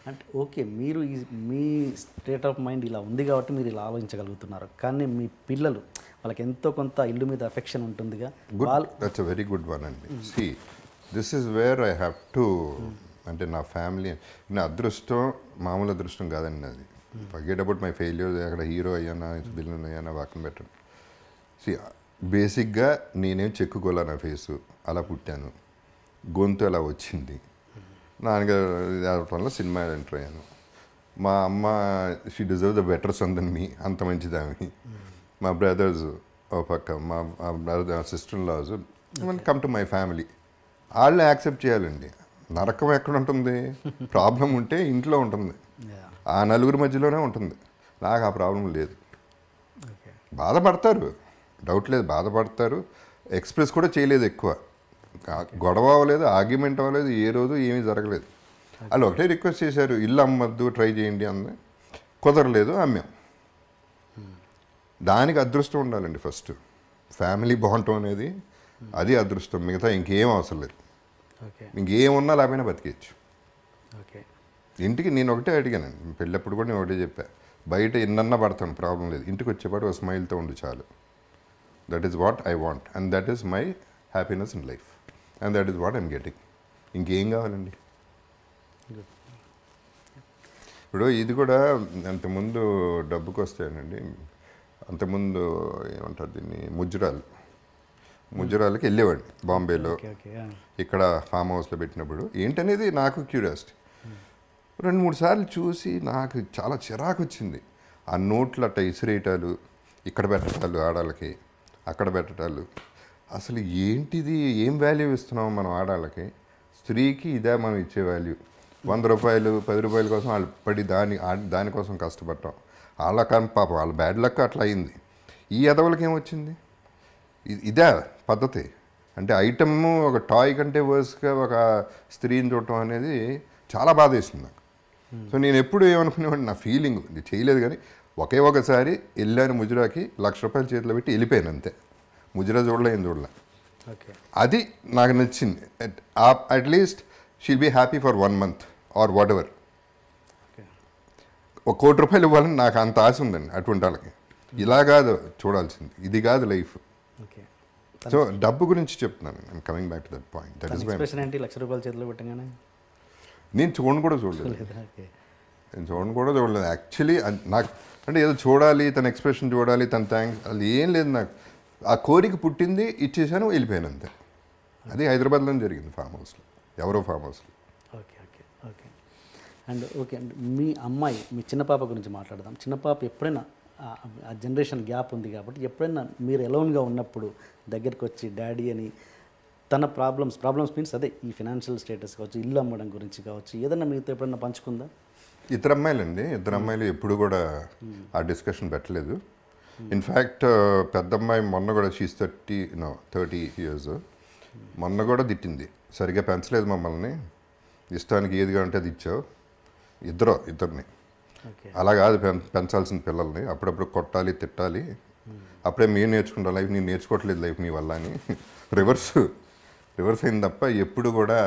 అంటే ఓకే, మీరు మీ state of mind ఇలా ఉంది కాబట్టి మీరు ఇలా ఆలోచించగలుగుతున్నారు. కానీ మీ పిల్లలు వాళ్ళకి ఎంతో కొంత ఇల్లు మీద అఫెక్షన్ ఉంటుందిగా. Good, that's a very good one అండి. See this is where I have to, అంటే నా ఫ్యామిలీ, నా అదృష్టం మామూలు అదృష్టం కాదండి అది. ఫర్గెట్ అబౌట్ మై ఫెయిల్యూర్స్, అక్కడ హీరో అయ్యానా విలన్ అయ్యానా పక్కన పెట్టండి. సి బేసిక్గా నేనేం చెక్కుకోలే నా ఫేసు, అలా పుట్టాను, గొంతు అలా వచ్చింది. నాన్నగారు వల్ల సినిమా ఎంటర్ అయ్యాను. మా అమ్మ she deserve the better son then me, అంత మంచిది ఆమె. మా బ్రదర్స్ ఓ పక్క, మా brother sister in laws come to my family, వాళ్ళని యాక్సెప్ట్ చేయాలండి. నరకం ఎక్కడ ఉంటుంది? ప్రాబ్లం ఉంటే ఇంట్లో ఉంటుంది, ఆ నలుగురి మధ్యలోనే ఉంటుంది. నాకు ఆ ప్రాబ్లం లేదు. బాధపడతారు, డౌట్ లేదు, బాధపడతారు. ఎక్స్ప్రెస్ కూడా చేయలేదు ఎక్కువ, గొడవ అవ్వలేదు, ఆర్గ్యుమెంట్ అవ్వలేదు, ఏ రోజు ఏమీ జరగలేదు. వాళ్ళు ఒకటే రిక్వెస్ట్ చేశారు, ఇల్లు అమ్మద్దు, ట్రై చేయండి అంది. కుదరలేదు, అమ్మాం. దానికి అదృష్టం ఉండాలండి ఫస్ట్. ఫ్యామిలీ బాగుంటాం అనేది అది అదృష్టం, మిగతా ఇంకేం అవసరం లేదు. ఇంకేమున్నా లేకపోయినా బతికేయచ్చు. ఇంటికి నేను ఒకటే అడిగానండి పెళ్ళప్పుడు కూడా, నేను ఒకటే చెప్పా, బయట ఎన్నన్నా పడతాను ప్రాబ్లం లేదు, ఇంటికి వచ్చేపాటు ఒక స్మైల్తో ఉండి చాలు. That is what I want and that is my happiness in life and that is what I'm getting. ఇంకేం కావాలండి? ఇప్పుడు ఇది కూడా అంతకుముందు డబ్బుకి వస్తాయనండి, అంతకుముందు ఏమంటారు దీన్ని, ముజ్జరాలకి వెళ్ళేవాడిని బాంబేలో, ఇక్కడ ఫామ్ హౌస్లో పెట్టినప్పుడు. ఏంటనేది నాకు క్యూరియాసిటీ. 2-3 సార్లు చూసి నాకు చాలా చిరాకు వచ్చింది. ఆ నోట్లు అట్ట ఇసిరేయటాలు, ఇక్కడ పెట్టటాలు, ఆడాళ్ళకి అక్కడ పెట్టటాలు. అసలు ఏంటిది? ఏం వాల్యూ ఇస్తున్నాం మనం ఆడాళ్ళకి? స్త్రీకి ఇదే మనం ఇచ్చే వాల్యూ? 100 రూపాయలు 10 రూపాయల కోసం వాళ్ళు పడి దానికోసం కష్టపడటం. వాళ్ళ కానీ పాపం వాళ్ళ బ్యాడ్ లక్ అట్లా అయింది. ఈ ఎదవలకి ఏమొచ్చింది? ఇదే పద్ధతి అంటే? ఐటమ్ ఒక టాయ్ కంటే వర్స్గా ఒక స్త్రీని చూడటం అనేది చాలా బాధ వేసింది నాకు. సో నేను ఎప్పుడు ఏమనుకునేవాడిని, నా ఫీలింగ్ ఇది చేయలేదు కానీ ఒకసారి వెళ్ళాను ముజరాకి, ₹1,00,000 చేతిలో పెట్టి వెళ్ళిపోయాను అంతే. ముజరా చూడలే, ఏం చూడలే. అది నాకు నచ్చింది. At least she'll be happy for 1 month or whatever ఎవర్. ₹1,00,00,000 ఇవ్వాలని నాకు అంత ఆశ ఉందండి అటువంటి వాళ్ళకి. ఇలా కాదు చూడాల్సింది, ఇది కాదు లైఫ్. సో డబ్బు గురించి చెప్తున్నాను, I'm coming back to that point. That is ₹1,00,000 చేతిలో పెట్టగానే నేను చూడను కూడా చూడలేదు. యాక్చువల్లీ నాకు అంటే ఏదో చూడాలి, తన ఎక్స్ప్రెషన్ చూడాలి, తన థ్యాంక్స్, అది ఏం లేదు నాకు. ఆ కోరిక పుట్టింది, ఇచ్చేసాను, వెళ్ళిపోయాను అంతే. అది హైదరాబాద్లో జరిగింది, ఫామ్ హౌస్లో, ఎవరో ఫామ్ హౌస్లో. ఓకే అండ్ మీ అమ్మాయి, మీ చిన్న పాప గురించి మాట్లాడదాం. చిన్న పాప ఎప్పుడైనా ఆ జనరేషన్ గ్యాప్ ఉంది కాబట్టి ఎప్పుడైనా మీరు ఎలోన్గా ఉన్నప్పుడు దగ్గరికి వచ్చి డాడీ అని తన ప్రాబ్లమ్స్ మీన్స్ అదే ఈ ఫినాన్షియల్ స్టేటస్ కావచ్చు, ఇల్లు అమ్మడం గురించి కావచ్చు, ఏదన్నా మీతో ఎప్పుడైనా పంచుకుందా? ఇద్దరు అమ్మాయిలు ఎప్పుడు కూడా ఆ డిస్కషన్ పెట్టలేదు. ఇన్ఫ్యాక్ట్ పెద్దమ్మాయి మొన్న కూడా, షీస్ 30 years, మొన్న కూడా తిట్టింది, సరిగ్గా పెంచలేదు మమ్మల్ని, ఇష్టానికి ఏది కావాలంటే అది ఇచ్చావు. ఇద్దరిని అలా కాదు పెంచాల్సిన పిల్లల్ని, అప్పుడప్పుడు కొట్టాలి, తిట్టాలి, అప్పుడే మేము నేర్చుకుంటాం లైఫ్, నేను నేర్చుకోవట్లేదు లైఫ్ నీ వల్ల అని రివర్స్ అయింది తప్ప ఎప్పుడు కూడా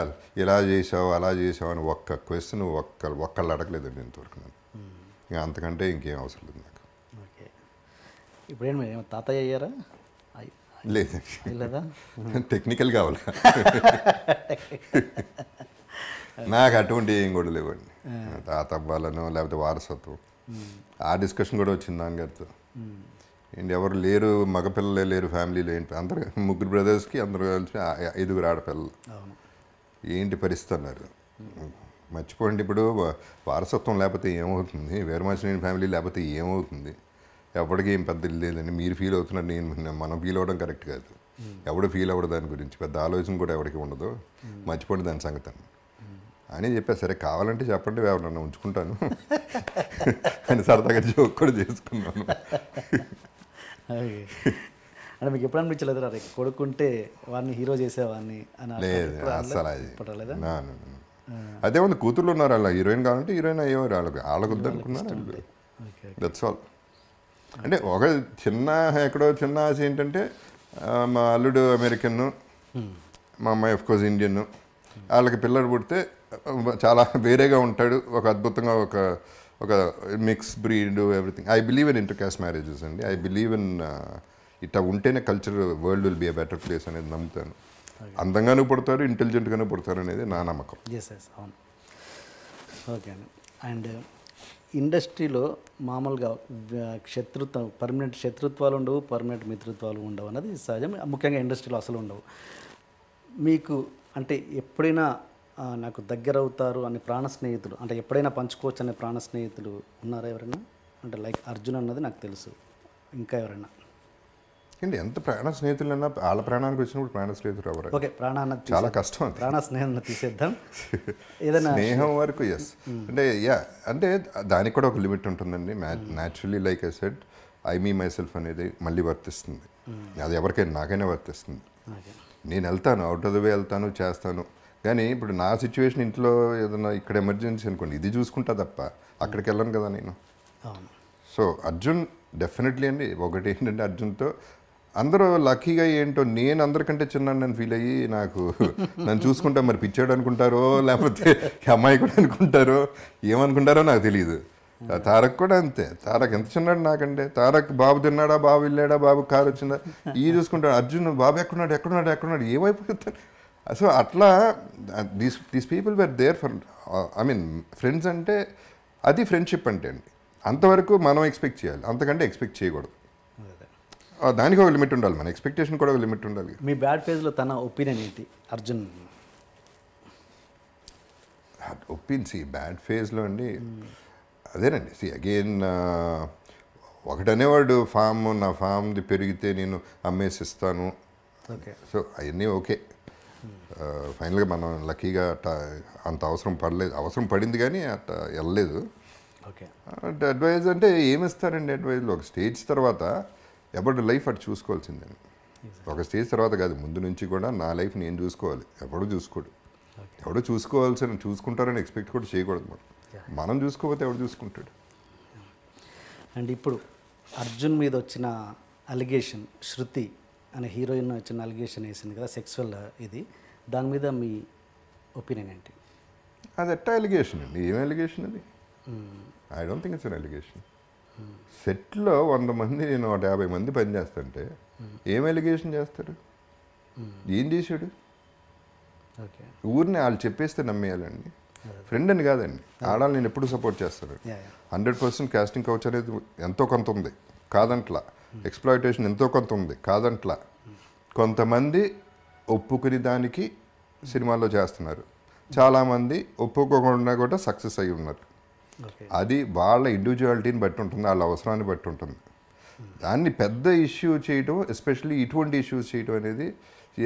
ఇలా చేసావు అలా చేసావు అని ఒక్క క్వశ్చన్ ఒక్కళ్ళు అడగలేదండి ఇంతవరకు. నేను ఇంకా అంతకంటే ఇంకేం అవసరం లేదు నాకు. ఇప్పుడేమో తాతయ్య అయ్యారా? లేదండి, టెక్నికల్ కావాలా? నాకు అటువంటి ఏం కూడా లేవండి. తాత అవ్వాలను లేకపోతే వారసత్వం, ఆ డిస్కషన్ కూడా వచ్చింది నాన్నగారితో. ఏంటి ఎవరు లేరు, మగపిల్లలే లేరు ఫ్యామిలీలో, ఏంటి అందరు 3 బ్రదర్స్కి అందరూ కలిసి 5 ఆడపిల్లలు, ఏంటి పరిస్థితి అన్నారు. మర్చిపోండి, ఇప్పుడు వారసత్వం లేకపోతే ఏమవుతుంది, వీరమాచినేని ఫ్యామిలీ లేకపోతే ఏమవుతుంది, ఎవరికి ఏం పెద్ద లేదండి. మీరు ఫీల్ అవుతున్నారు, మనం ఫీల్ అవ్వడం కరెక్ట్ కాదు. ఎవడు ఫీల్ అవ్వడు దాని గురించి, పెద్ద ఆలోచన కూడా ఎవరికి ఉండదు, మర్చిపోండి దాని సంగతి అని చెప్పా. సరే కావాలంటే చెప్పండి, ఎవరన్నా ఉంచుకుంటాను అని సరదాగా జోక్ కూడా చేసుకున్నాను. అంటే మీకు ఎప్పుడు అనిపించలేదు రే కొడుకుంటే వాడిని హీరో చేసేవాడిని అని? లేదు అసలు, అదేముంది, కూతుర్లు ఉన్నారు, అలా హీరోయిన్ కావాలంటే హీరోయిన్ అయ్యేవారు, వాళ్ళకు వద్దనుకున్నారు. That's all. అంటే ఒక ఎక్కడో చిన్న ఆశ ఏంటంటే, మా అల్లుడు అమెరికన్, మా అమ్మాయి ఆఫ్కోర్స్ ఇండియన్, వాళ్ళకి పిల్లడు పుడితే చాలా వేరేగా ఉంటాడు, ఒక అద్భుతంగా ఒక ఒక mix breed everything. I believe in inter caste marriages అండి. ఐ బిలీవ్ ఇన్ ఇట్లా ఉంటేనే culture world will be a better place అనేది నమ్ముతాను. అందంగానూ పుడతారు, ఇంటెలిజెంట్గానూ పుడతారు అనేది నా నమ్మకం. ఎస్ అవును. ఓకే అండి. అండ్ ఇండస్ట్రీలో మామూలుగా శత్రుత్వం, పర్మనెంట్ శత్రుత్వాలు ఉండవు, పర్మనెంట్ మిత్రుత్వాలు ఉండవు అన్నది సహజం. ముఖ్యంగా ఇండస్ట్రీలో అసలు ఉండవు. మీకు అంటే ఎప్పుడైనా నాకు దగ్గర అవుతారు అనే ప్రాణ స్నేహితులు, అంటే ఎప్పుడైనా పంచుకోవచ్చు అనే ప్రాణ స్నేహితులు ఉన్నారా ఎవరైనా? అంటే లైక్ అర్జున్ అన్నది నాకు తెలుసు, ఇంకా ఎవరైనా? అండి ఎంత ప్రాణ స్నేహితులన్నా వాళ్ళ ప్రాణానికి వచ్చినప్పుడు ప్రాణ స్నేహితులు ఎవరు? ఓకే, ప్రాణాన్ని చాలా కష్టం అది. ప్రాణ స్నేహం తీసేద్దాం. ఏదైనా స్నేహం వరకు ఎస్, అంటే అంటే దానికి కూడా ఒక లిమిట్ ఉంటుందండి. Naturally like I said, I me my self అనేది మళ్ళీ వర్తిస్తుంది. అది ఎవరికైనా, నాకైనా వర్తిస్తుంది. నేను వెళ్తాను, అవుట్ ఆఫ్ ద వే వెళ్తాను, చేస్తాను. కానీ ఇప్పుడు నా సిచ్యువేషన్ ఇంట్లో ఏదైనా ఇక్కడ ఎమర్జెన్సీ అనుకోండి, ఇది చూసుకుంటా తప్ప అక్కడికి వెళ్ళను కదా నేను. సో అర్జున్ డెఫినెట్లీ అండి. ఒకటి ఏంటంటే అర్జున్తో అందరూ లక్కీగా ఏంటో నేను అందరికంటే చిన్నాను నేను ఫీల్ అయ్యి, నాకు నన్ను చూసుకుంటా మరి పిచ్చాడు అనుకుంటారో లేకపోతే అమ్మాయి కూడా అనుకుంటారో ఏమనుకుంటారో నాకు తెలియదు. తారక్ కూడా అంతే. తారక్ ఎంత చిన్నాడు నాకంటే. తారక్ బాబు తిన్నాడా, బాబు వెళ్ళాడా, బాబు కారు వచ్చిందా, ఈ చూసుకుంటాడు. అర్జున్ బాబు ఎక్కడున్నాడు ఏమైపోతాడు. సో అట్లా these people were there for, I mean friends అంటే అది ఫ్రెండ్షిప్ అంటే అండి. అంతవరకు మనం ఎక్స్పెక్ట్ చేయాలి, అంతకంటే ఎక్స్పెక్ట్ చేయకూడదు. దానికి ఒక లిమిట్ ఉండాలి, మన ఎక్స్పెక్టేషన్ కూడా ఒక లిమిట్ ఉండాలి. మీ బ్యాడ్ ఫేజ్లో తన ఒపీనియన్ ఏంటి అర్జున్? బ్యాడ్ ఫేజ్లో అండి అదేనండి. అగైన్ ఒకటనేవాడు నా ఫామ్ది పెరిగితే నేను అమ్మేసిస్తాను. సో అవన్నీ ఓకే. ఫైనల్గా మనం లక్కీగా అంత అవసరం పడింది కానీ అట్లా వెళ్ళలేదు. అడ్వైజ్ అంటే ఏమిస్తారండి అడ్వైజ్లో? ఒక స్టేజ్ తర్వాత ఎవరి లైఫ్ అటు చూసుకోవాల్సిందని. ఒక స్టేజ్ తర్వాత కాదు, ముందు నుంచి కూడా నా లైఫ్ నేను చూసుకోవాలి. ఎవడో చూసుకోడు. ఎవడో చూసుకుంటారని ఎక్స్పెక్ట్ కూడా చేయకూడదు. మనం చూసుకోకపోతే ఎవడు చూసుకుంటాడు? అండ్ ఇప్పుడు అర్జున్ మీద వచ్చిన అలిగేషన్, శృతి అనే హీరోయిన్ వచ్చిన అలిగేషన్ వేసింది కదా, సెక్సువల్ ఇది, దాని మీద మీ ఒపీనియన్ ఏంటి? అది ఎట్టా అలిగేషన్ అండి? ఏం అలిగేషన్ అది? I don't think it's an allegation. సెట్లో 100 మంది, నేను 150 మంది పని చేస్తుంటే ఏం అలిగేషన్ చేస్తారు? ఏం చేశాడు? ఊరిని వాళ్ళు చెప్పేస్తే నమ్మేయాలండి. ఫ్రెండ్ అని కాదండి. ఆడాలి నేను ఎప్పుడు సపోర్ట్ చేస్తాను. 100% కాస్టింగ్ కౌచ్ అనేది ఎంతో కొంత ఉంది, కాదంట్లా. ఎక్స్ప్లాయిటేషన్ ఎంతో కొంత ఉంది, కాదంట్లా. కొంతమంది ఒప్పుకుని దానికి సినిమాల్లో చేస్తున్నారు, చాలామంది ఒప్పుకోకుండా కూడా సక్సెస్ అయ్యి ఉన్నారు. అది వాళ్ళ ఇండివిజువాలిటీని బట్టి ఉంటుంది, వాళ్ళ అవసరాన్ని బట్టి ఉంటుంది. దాన్ని పెద్ద ఇష్యూ చేయటం, ఎస్పెషల్లీ ఇటువంటి ఇష్యూస్ చేయటం అనేది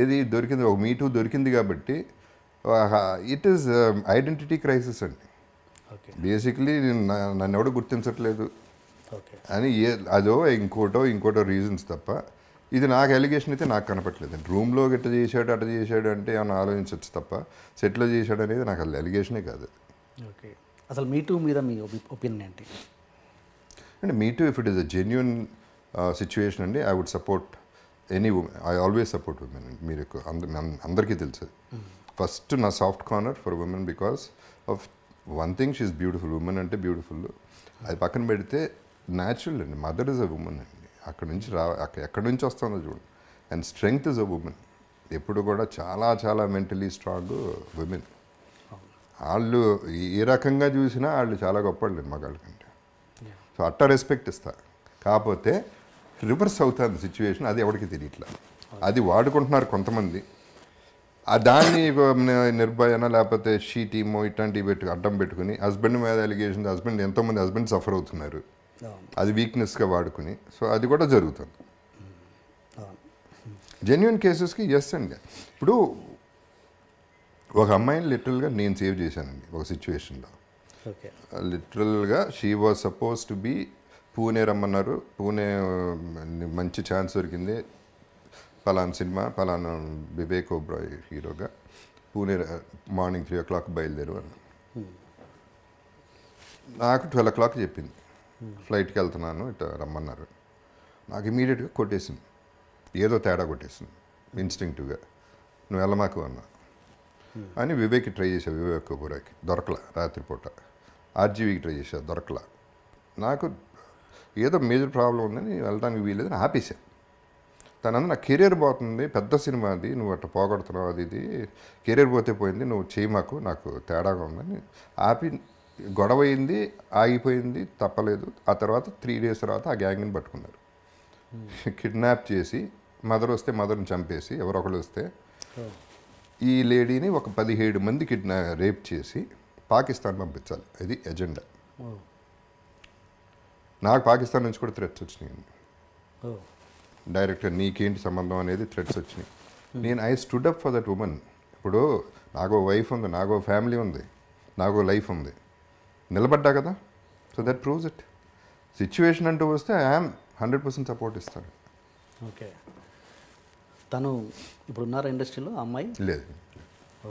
ఏది దొరికింది, ఒక మీటూ దొరికింది కాబట్టి ఇట్ ఈస్ ఐడెంటిటీ క్రైసిస్ అండి. బేసిక్లీ నన్ను ఎవడో గుర్తించట్లేదు అని అదో ఇంకోటో రీజన్స్ తప్ప ఇది నాకు అలిగేషన్ అయితే నాకు కనపట్లేదు. రూమ్లో అట్ట చేశాడు అంటే ఏమైనా ఆలోచించవచ్చు తప్ప సెట్లో చేశాడు అనేది నాకు అది అలిగేషనే కాదు. ఓకే, అసలు మీటూ మీద మీ ఒపీనియన్ ఏంటి? అంటే me too if it is a genuine situation అండి, I would support any women. I always support women అండి. మీరు అందరికీ తెలుసు. ఫస్ట్ నా soft corner for women because of one thing, she is beautiful. Women అంటే బ్యూటిఫుల్. అది పక్కన పెడితే న్యాచురల్ అండి. మదర్ ఇస్ అ ఉమెన్ అండి. ఎక్కడి నుంచి వస్తుందో చూడండి. And strength is a women. ఎప్పుడు కూడా చాలా చాలా మెంటలీ స్ట్రాంగ్ ఉమెన్. వాళ్ళు ఏ రకంగా చూసినా వాళ్ళు చాలా గొప్పవాళ్ళు మగాళ్ళ కంటే. సో అట్ట రెస్పెక్ట్ ఇస్తా. కాకపోతే రివర్స్ అవుతుంది సిచ్యువేషన్, అది ఎవరికి తెలియట్లా. అది వాడుకుంటున్నారు కొంతమంది. దాన్ని నిర్భయన లేకపోతే షీ టీమో ఇట్లాంటివి అడ్డం పెట్టుకుని హస్బెండ్ మీద అలిగేషన్, ఎంతోమంది హస్బెండ్ సఫర్ అవుతున్నారు, అది వీక్నెస్గా వాడుకుని. సో అది కూడా జరుగుతుంది. జెన్యున్ కేసెస్కి ఎస్ అండి. ఇప్పుడు ఒక అమ్మాయిని లిటరల్గా నేను సేవ్ చేశానండి ఒక సిచ్యువేషన్లో. లిటరల్గా she was suppose to be Pune రమ్మన్నారు. పూణే మంచి ఛాన్స్ దొరికింది, పలానా సినిమా, పలానా వివేక్ ఓబ్రాయ్ హీరోగా, పూణే మార్నింగ్ 3 o'clock బయలుదేరు అన్న. నాకు 12 o'clock చెప్పింది, ఫ్లైట్కి వెళ్తున్నాను ఇట్లా రమ్మన్నారు. నాకు ఇమీడియట్గా కొట్టేసింది, ఏదో తేడా కొట్టేసింది ఇన్స్టింక్టివ్గా. నువ్వు వెళ్ళమాకు అన్నా. అని వివేక్కి ట్రై చేశా, వివేక్ కపూర్కి దొరకలా, రాత్రిపూట ఆర్జీవీకి ట్రై చేశా, దొరకలా. నాకు ఏదో మేజర్ ప్రాబ్లం ఉందని వెళ్ళడానికి వీలేదని ఆపేశా. తనందు నా కెరీర్ పోతుంది, పెద్ద సినిమా అది, నువ్వు అట్లా పోగొడుతున్నావు, అది ఇది కెరీర్ పోతే పోయింది, నువ్వు చేయి మాకు, నాకు తేడాగా ఉందని ఆపి, గొడవ అయింది, ఆగిపోయింది, తప్పలేదు. ఆ తర్వాత 3 days తర్వాత ఆ గ్యాంగ్ని పట్టుకున్నారు. కిడ్నాప్ చేసి మదర్ వస్తే మదర్ని చంపేసి, ఎవరొకరు వస్తే ఈ లేడీని ఒక 17 మంది రేప్ చేసి పాకిస్తాన్ పంపించాలి, ఇది ఎజెండా. నాకు పాకిస్తాన్ నుంచి కూడా థ్రెట్స్ వచ్చినాయి. డైరెక్ట్గా నీకేంటి సంబంధం అనేది థ్రెట్స్ వచ్చినాయి. నేను I stood up for that women. ఇప్పుడు నాకు వైఫ్ ఉంది, నాకు ఫ్యామిలీ ఉంది, నాకు లైఫ్ ఉంది, నిలబడ్డా కదా. So that proves it. Situation అంటూ వస్తే ఐఎమ్ 100% సపోర్ట్ ఇస్తాను. ఓకే. తను ఇప్పుడు ఉన్నారా ఇండస్ట్రీలో అమ్మాయి? లేదు.